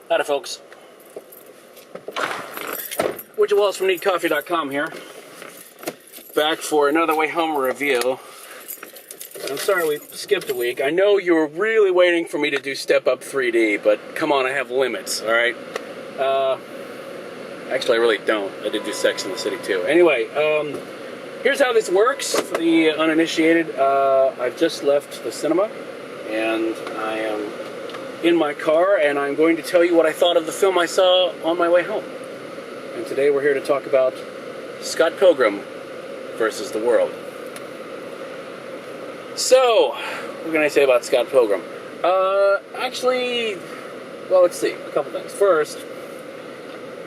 Howdy, folks. Woodrow Walls from NeedCoffee.com here. Back for another Wayhomer review. I'm sorry we skipped a week. I know you were really waiting for me to do Step Up 3D, but come on, I have limits, alright? Actually, I really don't. I did do Sex in the City, too. Anyway, here's how this works for the uninitiated. I've just left the cinema, and I am in my car, and I'm going to tell you what I thought of the film I saw on my way home. And today we're here to talk about Scott Pilgrim versus the World. So, what can I say about Scott Pilgrim? Actually, well, let's see, a couple things. First,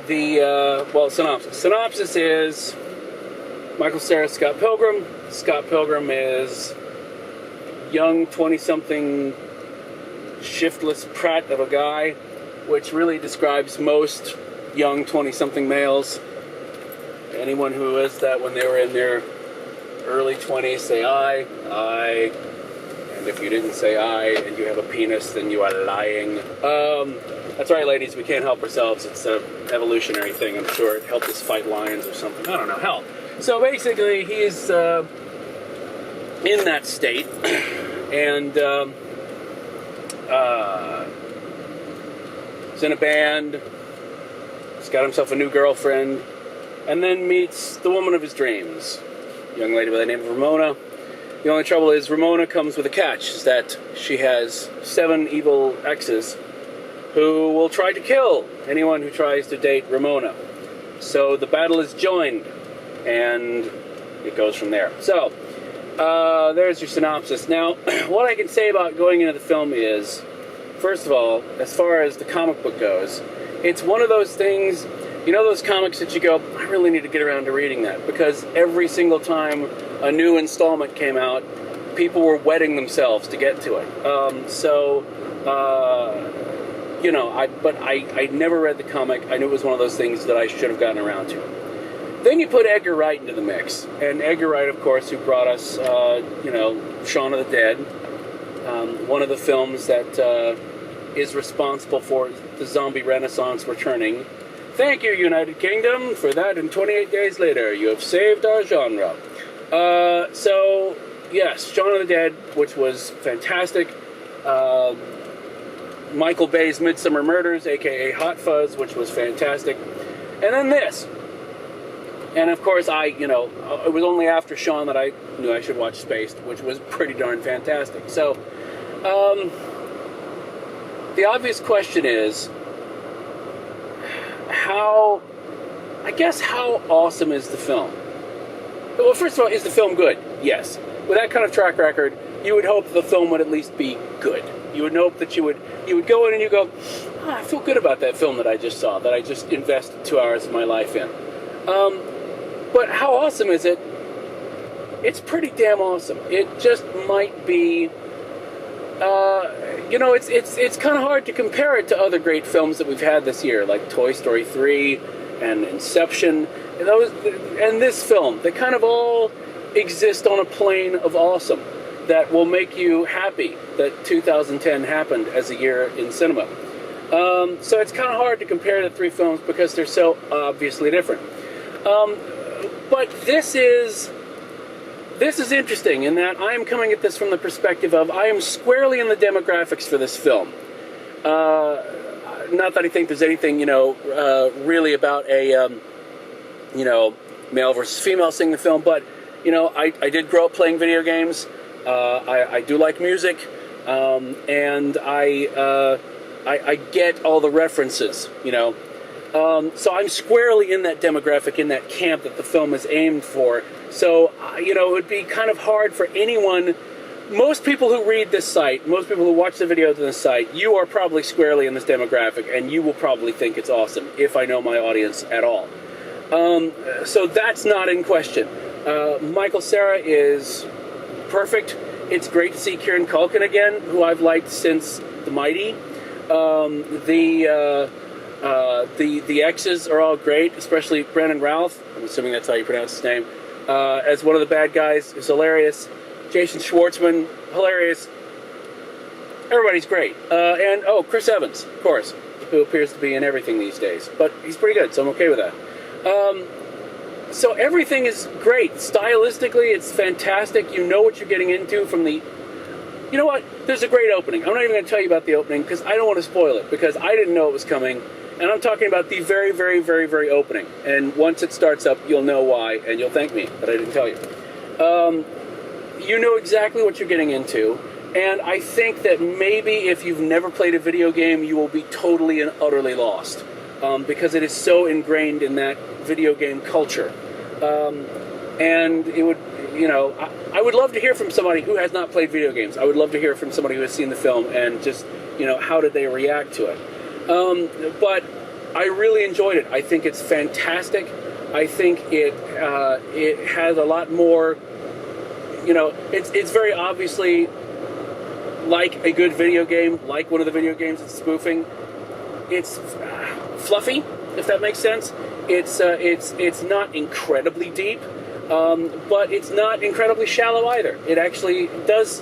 the, synopsis. Synopsis is Michael Cera, Scott Pilgrim. Scott Pilgrim is young, 20-something, shiftless prat of a guy, which really describes most young 20-something males. Anyone who is that when they were in their early 20s, say aye, aye. And if you didn't say aye and you have a penis, then you are lying. That's right, ladies, we can't help ourselves. It's an evolutionary thing, I'm sure. It helped us fight lions or something. I don't know, hell. So basically, he's in that state, and he's in a band, he's got himself a new girlfriend, and then meets the woman of his dreams, a young lady by the name of Ramona. The only trouble is Ramona comes with a catch, is that she has 7 evil exes who will try to kill anyone who tries to date Ramona. So the battle is joined, and it goes from there. So, there's your synopsis. Now, what I can say about going into the film is, first of all, as far as the comic book goes, it's one of those things, you know those comics that you go, I really need to get around to reading that, because every single time a new installment came out, people were wetting themselves to get to it. I never read the comic. I knew it was one of those things that I should have gotten around to. Then you put Edgar Wright into the mix. And Edgar Wright, of course, who brought us, Shaun of the Dead, one of the films that is responsible for the zombie renaissance returning. Thank you, United Kingdom, for that, and 28 days later, you have saved our genre. So, yes, Shaun of the Dead, which was fantastic. Michael Bay's Midsummer Murders, a.k.a. Hot Fuzz, which was fantastic. And then this. And of course, it was only after Shaun that I knew I should watch Spaced, which was pretty darn fantastic. So, the obvious question is, how awesome is the film? Well, first of all, is the film good? Yes. With that kind of track record, you would hope the film would at least be good. You would hope that you would go in and you go, I feel good about that film that I just saw, that I just invested 2 hours of my life in. But how awesome is it? It's pretty damn awesome. It just might be, it's kind of hard to compare it to other great films that we've had this year, like Toy Story 3 and Inception, and this film. They kind of all exist on a plane of awesome that will make you happy that 2010 happened as a year in cinema. So it's kind of hard to compare the 3 films because they're so obviously different. But this is interesting in that I am coming at this from the perspective of I am squarely in the demographics for this film. Not that I think there's anything, really about a, male versus female seeing the film, but, I did grow up playing video games. I do like music, and I get all the references, So I'm squarely in that demographic, in that camp that the film is aimed for. So, it would be kind of hard for anyone. Most people who read this site, most people who watch the videos on this site, you are probably squarely in this demographic, and you will probably think it's awesome, if I know my audience at all. So that's not in question. Michael Cera is perfect. It's great to see Kieran Culkin again, who I've liked since The Mighty. The exes are all great, especially Brandon Routh. I'm assuming that's how you pronounce his name. As one of the bad guys, is hilarious. Jason Schwartzman, hilarious. Everybody's great. And Chris Evans, of course. who appears to be in everything these days. But he's pretty good, so I'm okay with that. So everything is great. Stylistically, it's fantastic. You know what you're getting into from the... You know what? There's a great opening. I'm not even going to tell you about the opening because I don't want to spoil it, because I didn't know it was coming. And I'm talking about the very, very, very, very opening. And once it starts up, you'll know why, and you'll thank me that I didn't tell you. You know exactly what you're getting into. And I think that maybe if you've never played a video game, you will be totally and utterly lost. Because it is so ingrained in that video game culture. And it would... You know, I would love to hear from somebody who has not played video games. I would love to hear from somebody who has seen the film and just, you know, how did they react to it. But I really enjoyed it. I think it's fantastic. I think it has a lot more, you know, it's very obviously like a good video game, like one of the video games it's spoofing. It's fluffy, if that makes sense. It's not incredibly deep. But it's not incredibly shallow either. It actually does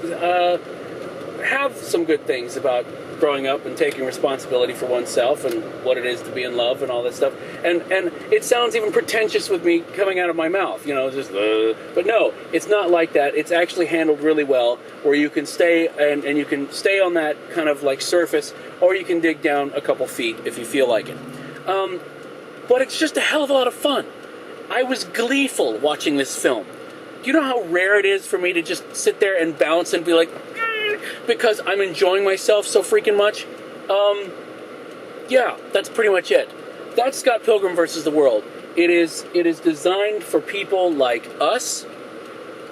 have some good things about growing up and taking responsibility for oneself and what it is to be in love and all that stuff. And it sounds even pretentious with me coming out of my mouth, you know, just... But no, it's not like that. It's actually handled really well, where you can stay and you can stay on that kind of like surface, or you can dig down a couple feet if you feel like it. But it's just a hell of a lot of fun. I was gleeful watching this film. Do you know how rare it is for me to just sit there and bounce and be like, because I'm enjoying myself so freaking much? Yeah, that's pretty much it. That's Scott Pilgrim versus the World. It is designed for people like us.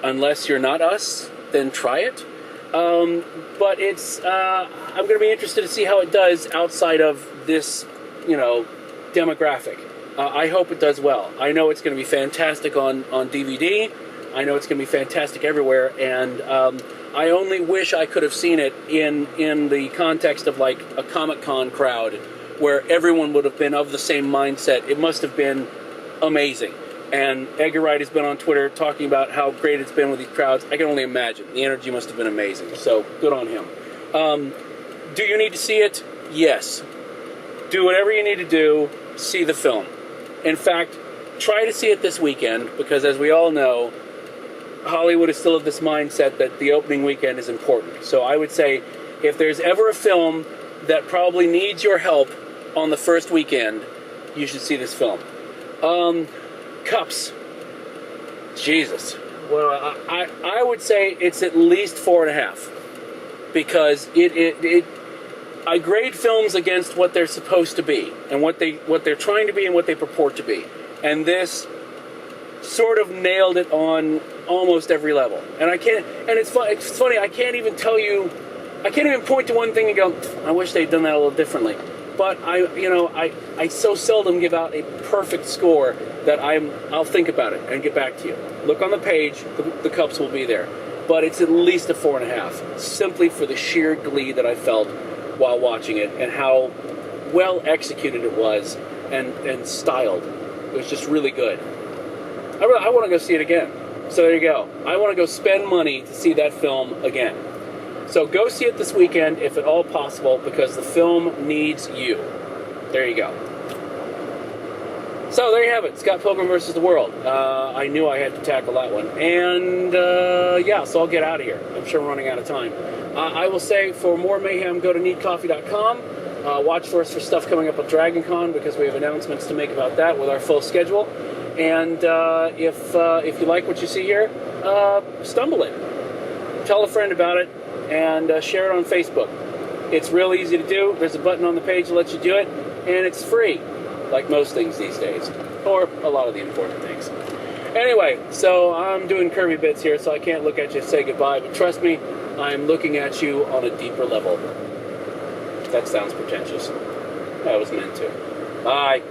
Unless you're not us, then try it. But it's, I'm going to be interested to see how it does outside of this, you know, demographic. I hope it does well. I know it's going to be fantastic on DVD. I know it's going to be fantastic everywhere, and I only wish I could have seen it in the context of like a Comic-Con crowd, where everyone would have been of the same mindset. It must have been amazing. And Edgar Wright has been on Twitter talking about how great it's been with these crowds. I can only imagine. The energy must have been amazing. So, good on him. Do you need to see it? Yes. Do whatever you need to do. See the film. In fact, try to see it this weekend, because as we all know, Hollywood is still of this mindset that the opening weekend is important. So I would say, if there's ever a film that probably needs your help on the first weekend, you should see this film. Cups. Jesus. Well, I would say it's at least 4.5. Because I grade films against what they're supposed to be, and what they're trying to be, and what they purport to be. And this sort of nailed it on almost every level. And it's funny, I can't even point to one thing and go, I wish they'd done that a little differently. But I so seldom give out a perfect score that I'll think about it and get back to you. Look on the page, the cups will be there. But it's at least a 4.5, simply for the sheer glee that I felt while watching it, and how well executed it was, and styled. It was just really good. I want to go see it again. So there you go. I want to go spend money to see that film again. So go see it this weekend, if at all possible, because the film needs you. There you go. So there you have it, Scott Pilgrim versus the World. I knew I had to tackle that one. And yeah, so I'll get out of here. I'm sure we're running out of time. I will say, for more mayhem, go to needcoffee.com. Watch for us for stuff coming up with Dragon Con, because we have announcements to make about that with our full schedule. And if you like what you see here, stumble it. Tell a friend about it, and share it on Facebook. It's real easy to do. There's a button on the page that lets you do it, and it's free, like most things these days, or a lot of the important things. Anyway, so I'm doing Kirby bits here, so I can't look at you and say goodbye, but trust me, I'm looking at you on a deeper level. That sounds pretentious. I was meant to. Bye.